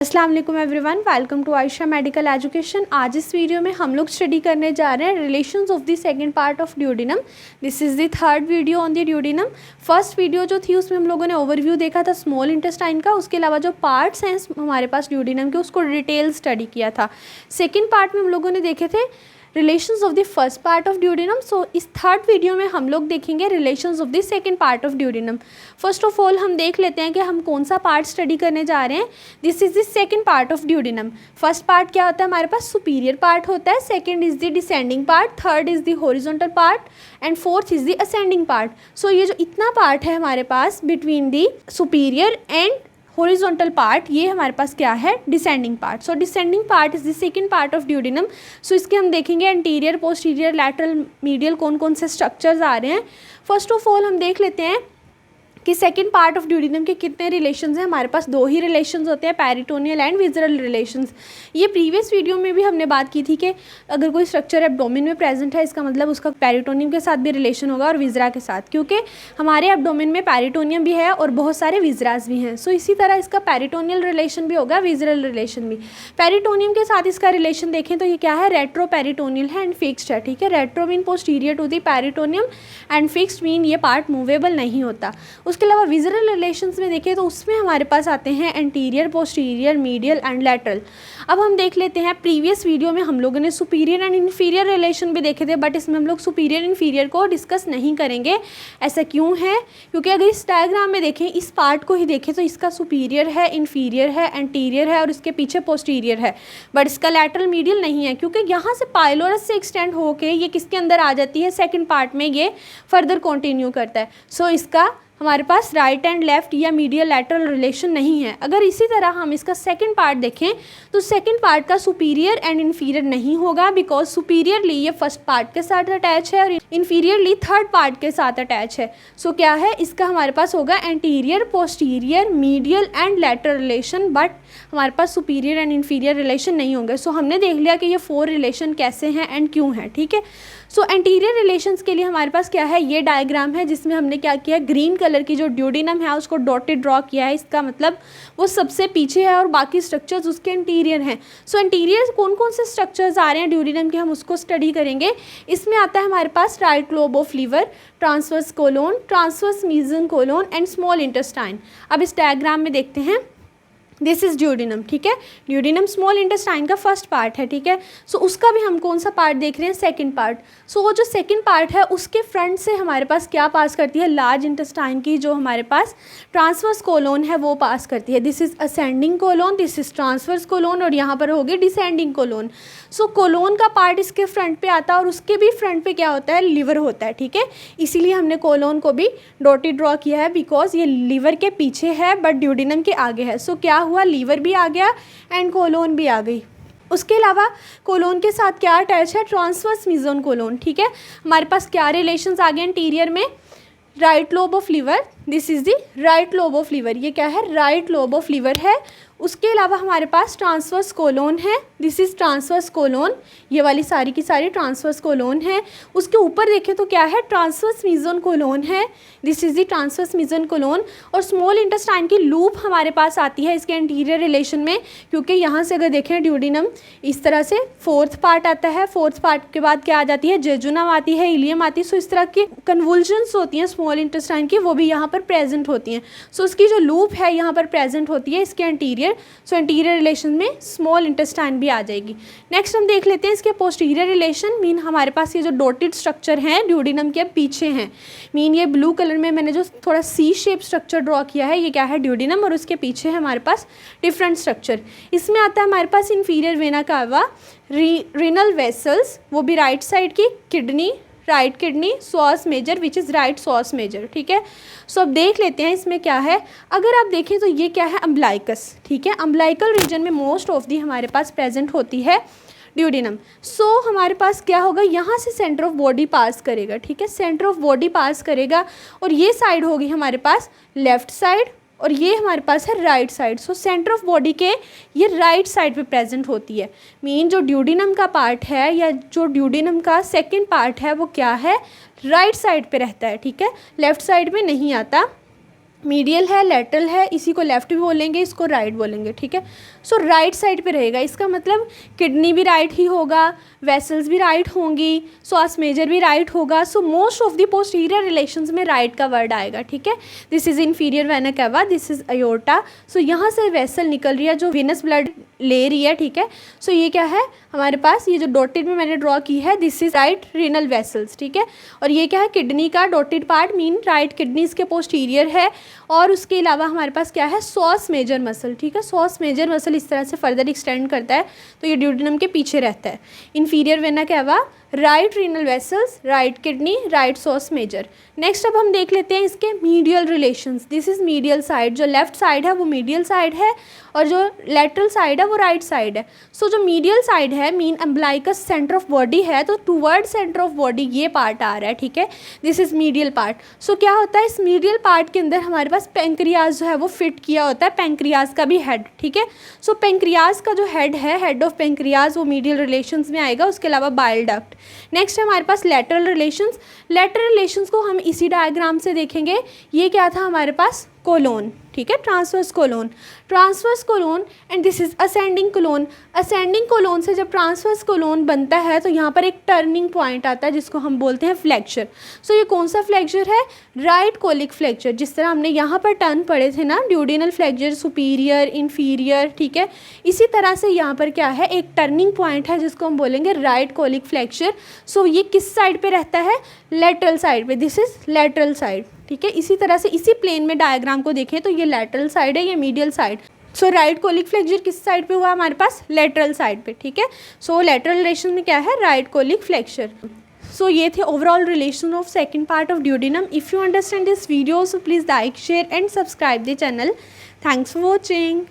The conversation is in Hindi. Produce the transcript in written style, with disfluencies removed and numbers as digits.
अस्सलाम वालेकुम everyone, welcome to Ayesha medical education. आज इस वीडियो में हम लोग स्टडी करने जा रहे हैं relations of the second part of duodenum. This is the third video on the duodenum. First video जो थी उसमें हम लोगों ने ओवरव्यू देखा था स्मॉल इंटेस्टाइन का, उसके अलावा जो पार्ट्स हैं हमारे पास ड्यूडेनम के उसको डिटेल स्टडी किया था। सेकेंड पार्ट में हम लोगों ने देखे थे relations of the first part of duodenum. So इस थर्ड वीडियो में हम लोग देखेंगे relations of the second part of duodenum. First of all हम देख लेते हैं कि हम कौन सा पार्ट स्टडी करने जा रहे हैं। This is the second part of duodenum. First part क्या होता है, हमारे पास सुपीरियर पार्ट होता है, second is the descending part, third is the horizontal part and fourth is the ascending part. So ये जो इतना पार्ट है हमारे पास between the superior and horizontal part, ये हमारे पास क्या है, descending part. So descending part is the second part of duodenum. So इसके हम देखेंगे एंटीरियर, पोस्टीरियर, लैटरल, मीडियल कौन कौन से स्ट्रक्चर्स आ रहे हैं। फर्स्ट ऑफ ऑल हम देख लेते हैं कि सेकंड पार्ट ऑफ ड्यूडेनम के कितने रिलेशंस हैं। हमारे पास दो ही रिलेशंस होते हैं, पेरिटोनियल एंड विजरल रिलेशंस। ये प्रीवियस वीडियो में भी हमने बात की थी कि अगर कोई स्ट्रक्चर एब्डोमेन में प्रेजेंट है इसका मतलब उसका पेरिटोनियम के साथ भी रिलेशन होगा और विजरा के साथ, क्योंकि हमारे एब्डोमेन में पेरिटोनियम भी है और बहुत सारे विजरास भी हैं। सो इसी तरह इसका पेरिटोनियल रिलेशन भी होगा, विजरल रिलेशन भी। पेरिटोनियम के साथ इसका रिलेशन देखें तो ये क्या है, रेट्रो पेरिटोनियल है एंड फिक्स्ड है। ठीक है, retro mean posterior to the peritoneum and fixed mean ये पार्ट मूवेबल नहीं होता। उसके अलावा विजरल रिलेशंस में देखें तो उसमें हमारे पास आते हैं anterior, posterior, medial and lateral. अब हम देख लेते हैं, प्रीवियस वीडियो में हम लोगों ने सुपीरियर एंड इन्फीरियर रिलेशन भी देखे थे, बट इसमें हम लोग सुपीरियर इन्फीरियर को डिस्कस नहीं करेंगे। ऐसा क्यों है, क्योंकि अगर इस डायग्राम में देखें, इस पार्ट को ही देखें तो इसका सुपीरियर है, इन्फीरियर है, एंटीरियर है और इसके पीछे पोस्टीरियर है, बट इसका लैटरल मीडियल नहीं है, क्योंकि यहाँ से पाइलोरस से एक्सटेंड होके ये किसके अंदर आ जाती है, सेकेंड पार्ट में ये फर्दर कंटिन्यू करता है। सो इसका हमारे पास राइट एंड लेफ्ट या मीडियल लैटरल रिलेशन नहीं है। अगर इसी तरह हम इसका सेकंड पार्ट देखें तो सेकंड पार्ट का सुपीरियर एंड इन्फीरियर नहीं होगा, बिकॉज सुपीरियरली ये फर्स्ट पार्ट के साथ अटैच है और इन्फीरियरली थर्ड पार्ट के साथ अटैच है। सो क्या है, इसका हमारे पास होगा anterior, posterior, medial and lateral relation, but हमारे पास सुपीरियर एंड इन्फीरियर रिलेशन नहीं होंगे। सो हमने देख लिया कि ये फोर रिलेशन कैसे हैं एंड क्यों हैं। ठीक है, सो एंटीरियर रिलेशंस के लिए हमारे पास क्या है, ये डायग्राम है जिसमें हमने क्या किया, ग्रीन कलर की जो ड्यूडेनम है उसको डॉटेड ड्रॉ किया है। इसका मतलब वो सबसे पीछे है और बाकी स्ट्रक्चर्स उसके एंटीरियर हैं। सो एंटीरियर कौन कौन से स्ट्रक्चर्स आ रहे हैं ड्यूडेनम के, हम उसको स्टडी करेंगे। इसमें आता है हमारे पास right lobe of liver, transverse colon, transverse mesocolon and small intestine. अब इस डायग्राम में देखते हैं, दिस इज ड्यूडेनम। ठीक है, ड्यूडेनम स्मॉल इंटेस्टाइन का फर्स्ट पार्ट है। ठीक है, सो उसका भी हम कौन सा पार्ट देख रहे हैं, सेकंड पार्ट। सो वो जो सेकंड पार्ट है उसके फ्रंट से हमारे पास क्या पास करती है, लार्ज इंटेस्टाइन की जो हमारे पास ट्रांसवर्स कोलोन है वो पास करती है। This is ascending colon, this is transverse colon और यहाँ पर होगी डिसेंडिंग कोलोन। सो कोलोन का पार्ट इसके फ्रंट पे आता है और उसके भी फ्रंट पे क्या होता है, लिवर होता है। ठीक है, इसीलिए हमने कोलोन को भी डॉटेड ड्रॉ किया है, बिकॉज ये लिवर के पीछे है बट ड्यूडेनम के आगे है। सो क्या हुआ, लीवर भी आ गया एंड कोलोन भी आ गई। उसके अलावा कोलोन के साथ क्या अटैच है, ट्रांसवर्स मीजन कोलोन। ठीक है, हमारे पास क्या रिलेशंस आ गए इंटीरियर में, right lobe of liver, this is the right lobe of liver, ये क्या है, राइट लोब ऑफ लीवर है। उसके अलावा हमारे पास ट्रांसवर्स कोलोन है, दिस इज ट्रांसवर्स कोलोन, ये वाली सारी की सारी ट्रांसवर्स कोलोन है। उसके ऊपर देखें तो क्या है, ट्रांसवर्स मीजन कोलोन है, this is the transverse mesocolon. और स्मॉल इंटेस्टाइन की लूप हमारे पास आती है इसके एंटीरियर रिलेशन में, क्योंकि यहाँ से अगर देखें ड्यूडेनम इस तरह से फोर्थ पार्ट आता है, फोर्थ पार्ट के बाद क्या आ जाती है, जेजुनम आती है, इलियम आती है। सो इस तरह की कन्वुल्जन्स होती हैं स्मॉल इंटेस्टाइन की, वो भी यहाँ पर प्रेजेंट होती हैं। सो उसकी जो लूप है यहाँ पर प्रेजेंट होती है इसके एंटीरियर। सो एंटीरियर रिलेशन में स्मॉल इंटेस्टाइन भी आ जाएगी। नेक्स्ट हम देख लेते हैं इसके पोस्टीरियर रिलेशन, मीन हमारे पास ये जो डॉटेड स्ट्रक्चर हैं ड्यूडेनम के पीछे हैं, मीन ये ब्लू कलर में मैंने जो थोड़ा सी शेप स्ट्रक्चर ड्रॉ किया है ये क्या है, ड्यूडेनम, और उसके पीछे है हमारे पास डिफरेंट स्ट्रक्चर। इसमें आता है हमारे पास inferior vena cava, renal vessels, वो भी राइट साइड की, kidney, right kidney, psoas major which is right psoas major. ठीक है, सो अब देख लेते हैं इसमें क्या है। अगर आप देखें तो ये क्या है, अम्बलाइकस। ठीक है, अम्बलाइकल रीजन में मोस्ट ऑफ दी हमारे पास प्रेजेंट होती है ड्यूडेनम। सो हमारे पास क्या होगा, यहाँ से सेंटर ऑफ बॉडी पास करेगा। ठीक है, सेंटर ऑफ बॉडी पास करेगा और ये साइड होगी हमारे पास लेफ्ट साइड और ये हमारे पास है right side. So centre of body के ये राइट साइड पे प्रेजेंट होती है, मीन जो ड्यूडेनम का पार्ट है या जो ड्यूडेनम का सेकंड पार्ट है वो क्या है, राइट साइड पे रहता है। ठीक है, लेफ्ट साइड में नहीं आता। मीडियल है, लेटरल है, इसी को लेफ़्ट भी बोलेंगे, इसको राइट बोलेंगे, ठीक है। सो राइट साइड पे रहेगा, इसका मतलब किडनी भी राइट ही होगा, वेसल्स भी राइट होंगी, सॉस मेजर भी राइट होगा। So most of the posterior relations में राइट का वर्ड आएगा, ठीक है। This is inferior vena cava, this is aorta. So यहाँ से वेसल निकल रही है जो वेनस ब्लड ले रही है, ठीक है। सो ये क्या है हमारे पास, ये जो डॉटेड में मैंने ड्रॉ की है, this is right renal vessels, ठीक है। और ये क्या है, किडनी का dotted part mean right kidney इसके पोस्टीरियर है। और उसके अलावा हमारे पास क्या है, सॉस मेजर मसल, ठीक है। सॉस मेजर मसल इस तरह से फर्दर एक्सटेंड करता है, तो ये ड्यूडेनम के पीछे रहता है। Inferior vena cava, right renal vessels, right kidney, right psoas major. Next अब हम देख लेते हैं इसके medial relations. This is medial side, जो लेफ्ट साइड है वो मीडियल साइड है और जो लेटरल साइड है वो राइट साइड है। सो जो मीडियल साइड है mean umbilicus centre of body है, तो टूवर्ड सेंटर ऑफ बॉडी ये पार्ट आ रहा है, ठीक है। This is medial part. So क्या होता है, इस मीडियल पार्ट के अंदर हमारे पास पेंक्रियाज जो है वो फिट किया होता है, पेंक्रियाज का भी हेड, ठीक है। सो पेंक्रियाज का जो हेड है, हेड ऑफ पेंक्रियाज, वो मीडियल रिलेशंस में आएगा। उसके अलावा बाइल डक्ट। नेक्स्ट है हमारे पास लेटरल रिलेशंस। लेटरल रिलेशंस को हम इसी डायग्राम से देखेंगे। ये क्या था हमारे पास, कोलोन, ठीक है, transverse colon, transverse colon and this is ascending colon. Ascending colon से जब ट्रांसवर्स कोलोन बनता है तो यहाँ पर एक टर्निंग पॉइंट आता है जिसको हम बोलते हैं फ्लेक्चर। सो ये कौन सा फ्लेक्चर है, राइट कोलिक फ्लेक्चर। जिस तरह हमने यहाँ पर टर्न पढ़े थे ना, ड्यूडिनल फ्लेक्चर, सुपीरियर, इन्फीरियर, ठीक है। इसी तरह से यहाँ पर क्या है, एक टर्निंग पॉइंट है जिसको हम बोलेंगे राइट कोलिक फ्लेक्चर। सो ये किस साइड पे रहता है, लेटरल साइड पे, दिस इज लेटरल साइड, ठीक है। इसी तरह से इसी प्लेन में डायग्राम को देखें तो ये लेटरल साइड है, ये मीडियल साइड। सो राइट कोलिक फ्लेक्चर किस साइड पे हुआ हमारे पास, लेटरल साइड पे, ठीक है। सो लेटरल रिलेशन में क्या है, राइट कोलिक फ्लेक्चर। सो ये थे overall relation of second part of duodenum. If you understand this video so please like, share and subscribe the channel. Thanks for watching.